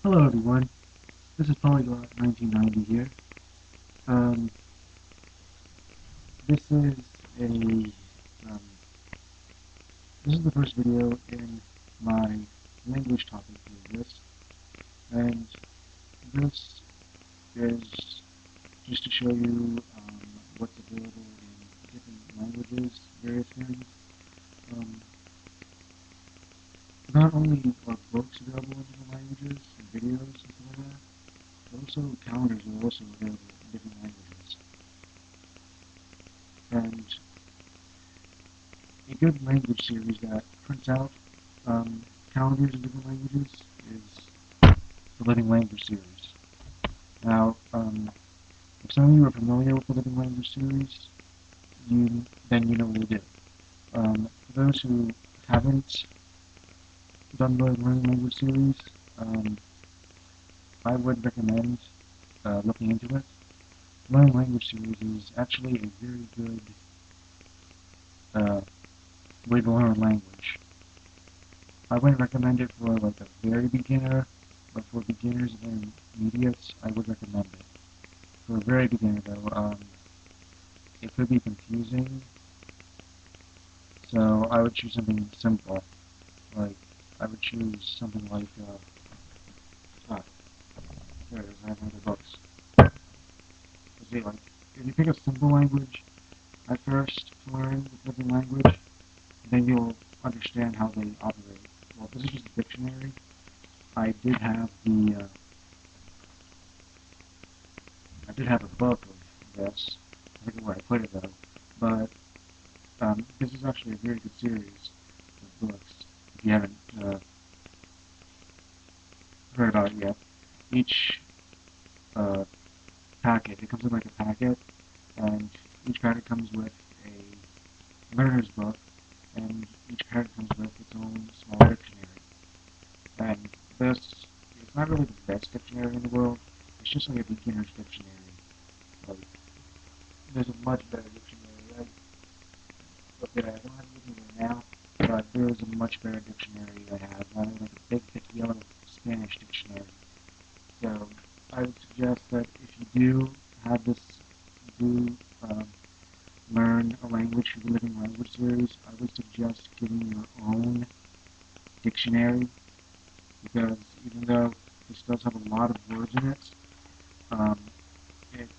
Hello everyone, this is Polyglot 1990 here. Um, this is a um, this is the first video in my language topic playlist, and this is just to show you what's available in different languages, various things. Um, Not only are books available in different languages and videos and stuff like that, but also calendars are also available in different languages. And a good language series that prints out um, calendars in different languages is the Living Language series. Now, if some of you are familiar with the Living Language series, then you know what to do. For those who haven't done the Living Language series, um, I would recommend looking into it. The Living Language series is actually a very good uh, way to learn a language. I wouldn't recommend it for like a very beginner, but for beginners and intermediates, I would recommend it. For a very beginner though, it could be confusing, so I would choose something simple. Like, I would choose something like, ah, there it is, I have one of the books. Let's see, like, if you pick a simple language at first to learn with living language, then you'll understand how they operate. Well, this is just a dictionary. I did have I did have a book of this. I forget where I put it though. But this is actually a very good series of books. If you haven't heard about it yet, each uh, packet, it comes in like a packet, and each packet comes with a learner's book, and each packet comes with its own small dictionary. And this is not really the best dictionary in the world. It's just like a beginner's dictionary. Like, there's a much better dictionary. Okay, I don't have it with me right now, but there is a much better dictionary I have. I have like a big, thick yellow Spanish dictionary. So I would suggest that if you do have this, do um, learn a language through the Living Language series, I would suggest getting your own dictionary, because even though this does have a lot of words in it, um, it's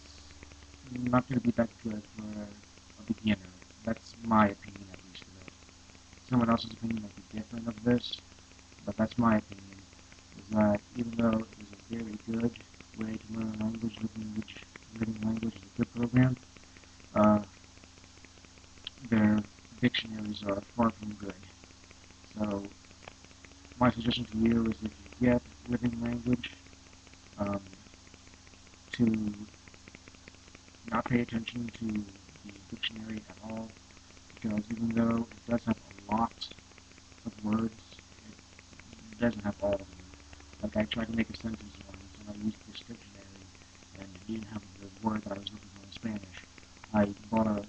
not going to be that good for a beginner. That's my opinion, at least. Someone else's opinion might be different of this, but that's my opinion, is that even though it is a very good way to learn a language, living language is a good program, uh, their dictionaries are far from good. So my suggestion to you is if you get living language, um, to not pay attention to the dictionary at all, because even though it does have a lot of words, it doesn't have all of them. Like, I tried to make a sentence once, and I used this dictionary, and it didn't have the word that I was looking for in Spanish. I bought a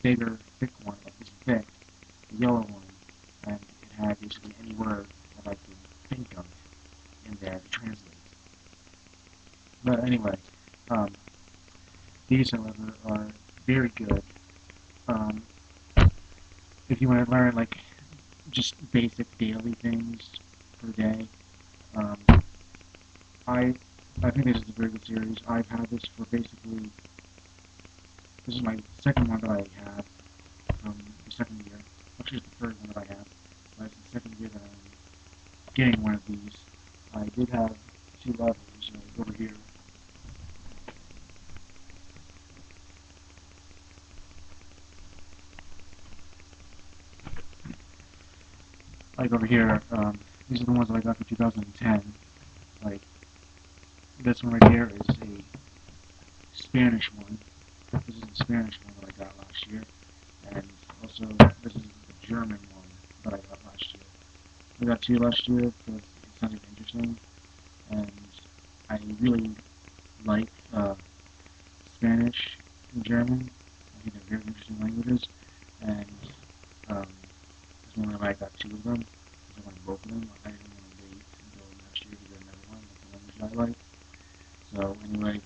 bigger, thick one, like this thick, a yellow one, and it had basically any word that I could think of in there to translate. But anyway, um, these, however, are very good. Um, if you want to learn, like, just basic daily things per day, um, I I think this is a very good series. I've had this for basically, this is my second one that I have from the second year. Actually, it's the third one that I have, but it's the second year that I'm getting one of these. I did have two levels over here. Like over here, these are the ones that I got for 2010. Like, this one right here is a Spanish one. This is the Spanish one that I got last year. And also, this is the German one that I got last year. I got two last year because it sounded interesting, and I really like Spanish and German. I think they're very interesting languages, and um, that's one why I got two of them. Because I wanted both of them. I didn't want to wait until next year to get another one. that I like. So anyway,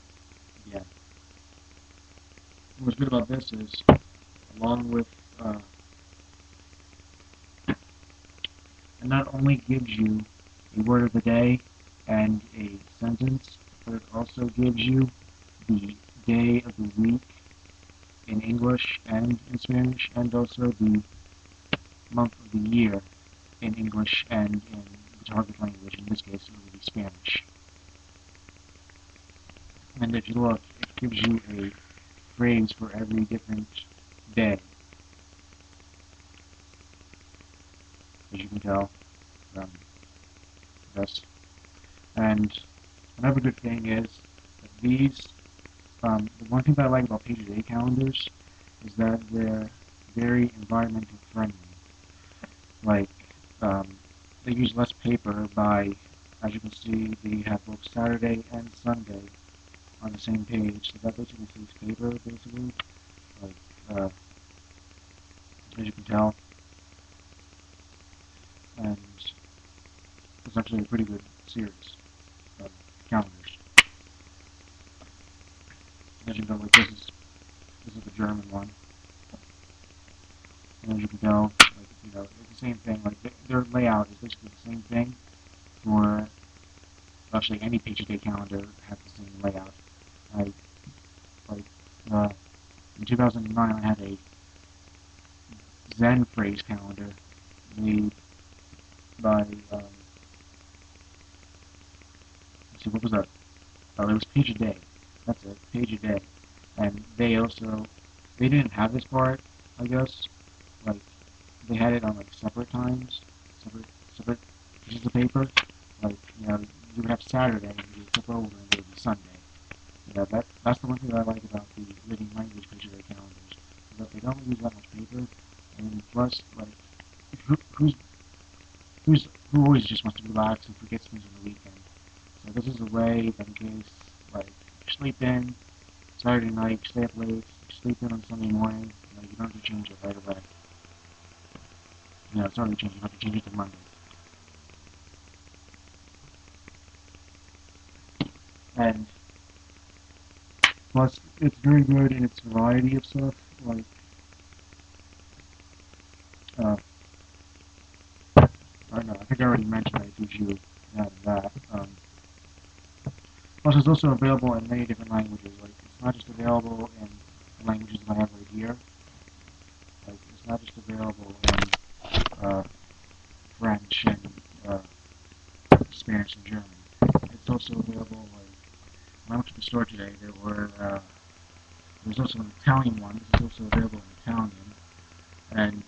yeah. What's good about this is, along with, it not only gives you a word of the day and a sentence, but it also gives you the day of the week in English and in Spanish, and also the month of the year in English and in the target language. In this case, it would be Spanish. And if you look, it gives you a phrase for every different day, as you can tell from this. And another good thing is that these, the one thing that I like about page a day calendars is that they're very environmental friendly. Like, they use less paper by, as you can see, they have both Saturday and Sunday on the same page, so that basically saves paper, basically. Like, as you can tell. And it's actually a pretty good series of calendars. As you can tell, like this is the German one. And as you can tell, like, you know, it's the same thing. Like their layout is basically the same thing for actually any page a day calendar has the same layout. Like in 2009, I had a Zen phrase calendar made by let's see, what was that? Oh, it was Page a Day. That's it, Page a Day. And they didn't have this part, I guess. Like, they had it on, like, separate times, separate pieces of paper. Like, you know, you would have Saturday, and you would flip over, and it would be Sunday. You know, that's the one thing that I like about the living language Page a Day calendars, is that they don't use that much paper, and plus, like, who, who's, who always just wants to relax and forgets things on the weekend? So this is a way that in case, like, you sleep in Saturday night, stay up late, sleep in on Sunday morning, you know, you don't have to change it right away. You know, it's already changed, you have to change it to Monday. And plus, it's very good in its variety of stuff, like, I don't know, I think I already mentioned that it gives you that. Plus, it's also available in many different languages. Like, it's not just available in the languages that I have right here. Like, it's not just available in French and Spanish and German. It's also available, like, when I went to the store today, there's also an Italian one. This is also available in Italian. And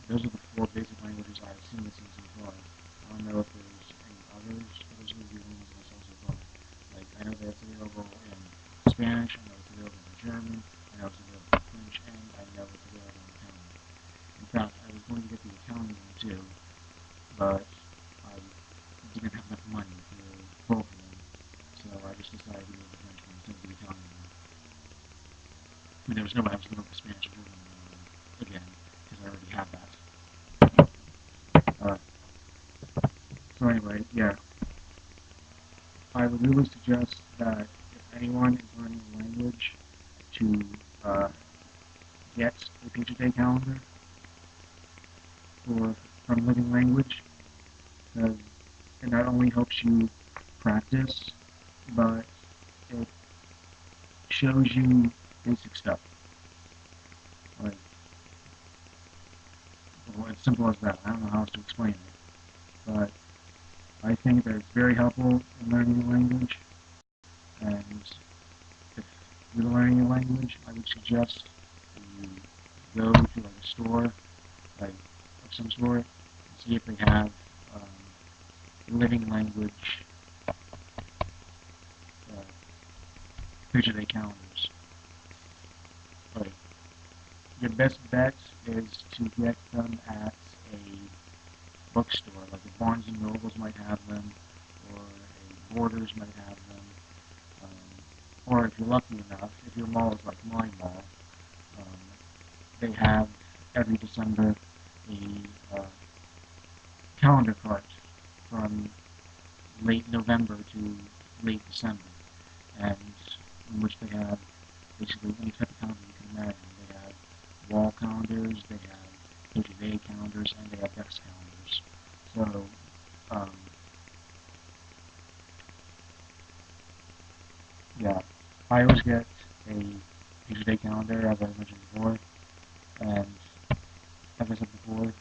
those are the four basic languages I've seen this in so far. I don't know if there's any others, but those are the only ones I saw so far. Like, I know that it's available in Spanish, I know it's available in German, I know it's available in French, and I know it's available in Italian. In fact, I was going to get the Italian one too, but I didn't have enough money for both of them, so I just decided to go with the French one instead of the Italian one. I mean, there was no way I was going to go with the Spanish or German one again, because I already had that. So anyway, yeah, I would really suggest that if anyone is learning a language to uh, get a page a day calendar for from living language, because it not only helps you practice, but it shows you basic stuff. Like, well, it's simple as that. I don't know how else to explain it, but I think that it's very helpful in learning a language, and if you're learning a language, I would suggest you go to like a store, like of some sort, and see if they have living language page a day calendars. Like, your best bet is to get them at a bookstore, like a Barnes and Nobles might have them, or a Borders might have them, or if you're lucky enough, if your mall is like my mall, um, they have every December a calendar cart from late November to late December, and in which they have basically any type of calendar you can imagine. They have wall calendars, they have day-to-day calendars, and they have desk calendars. So, yeah, I always get a day-to-day calendar, as I mentioned before, and as I said before,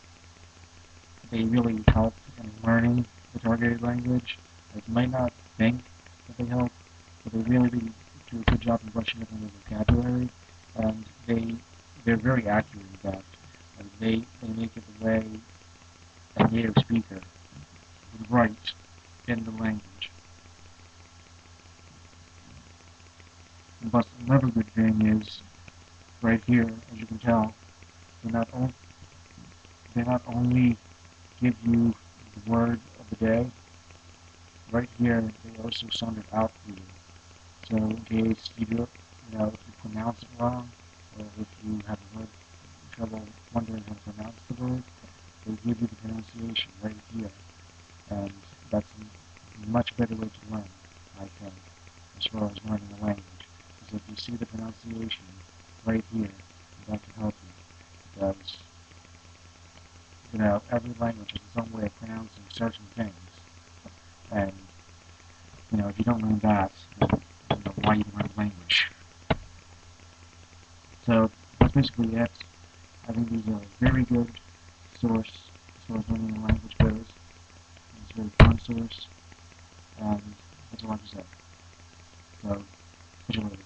they really help in learning the targeted language. Like, you might not think that they help, but they really do a good job of brushing up on their vocabulary, and they're very accurate in that. Like, they make it the way a native speaker would write in the language. But another good thing is, right here, as you can tell, they not, on, they not only give you the word of the day, right here, they also sound it out for you. So in case you do it, if you pronounce it wrong, or if you have trouble wondering how to pronounce the word, they give you the pronunciation right here. And that's a much better way to learn, I think, as far as learning a language. Because if you see the pronunciation right here, that can help you. Because, every language has its own way of pronouncing certain things. And, if you don't learn that, then why you learn language. So that's basically it. I think these are a very good source as far as learning a language goes. It's a very fun source, and that's all I have to say. So, catch you later.